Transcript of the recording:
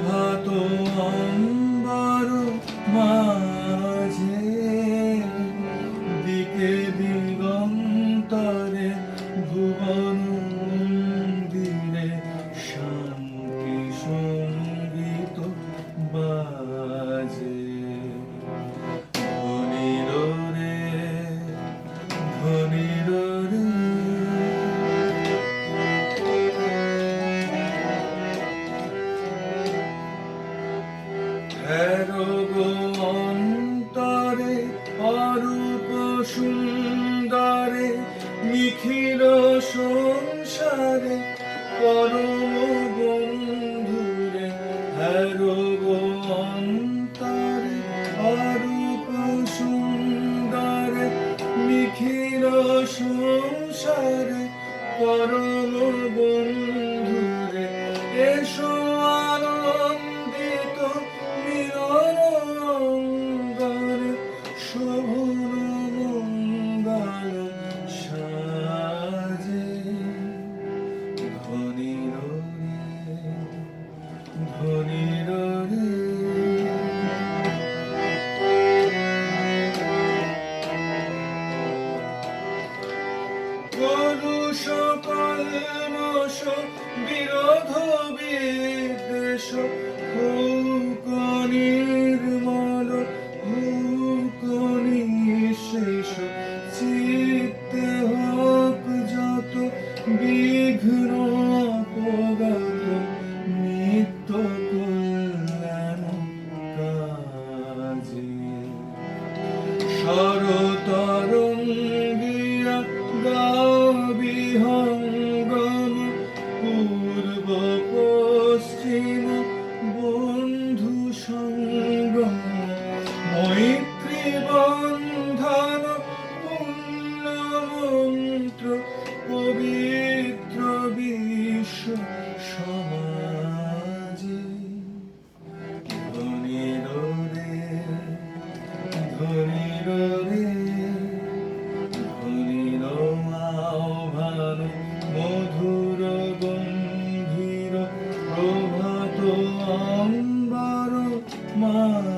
প্রভাত অম্বর মাঝে দিকে দিগন্তরে ভুবন মন্দিরে শান্তি সঙ্গীত বাজে। ধ্বনির রে ধ্বনির রে অন্তরে অরূপ সুন্দরে নিখিল সংসারে পরম বন্ধুরে অন্তরে অরূপ সুন্দরে নিখিল সংসারে পরম বন্ধুরে এসো আনন্দিত মিলনঙ্গরে শোভন মঙ্গল সাজে। ধ্বনির রে ধ্বনির রে কলুষ কলমশ বিরোধ বিদ্বেষ হোক নির্মল হোক নিঃশেষ চিত্তে হোক যত বিঘ্ন অপগত নিত্য কল্যাণ কাজে। শরতরঙ্গিয়া গাও বিহঙ্গম পূর্ব পশ্চিম বন্ধু সঙ্গম মৈত্রী বন্ধন পুণ্য মন্ত্র পবিত্র বিশ্ব সমাজে। ধ্বনির রে ধ্বনির রে ধ্বনির আহ্বান মধুর গম্ভীর প্রভাত অম্বর মাঝে দিকে দিগন্তরে ভুবন মন্দিরে শান্তি সঙ্গীত বাজে। ধ্বনির রে ধ্বনির রে ধ্বনির আহ্বান মধুর গম্ভীর প্রভাত অম্বর মাঝে দিকে দিগন্তরে ভুবন মন্দিরে শান্তি সঙ্গীত বাজে। ধ্বনির রে ধ্বনির রে ধ্বনির আহ্বান মধুর গম্ভীর প্রভাত অম্বর মাঝে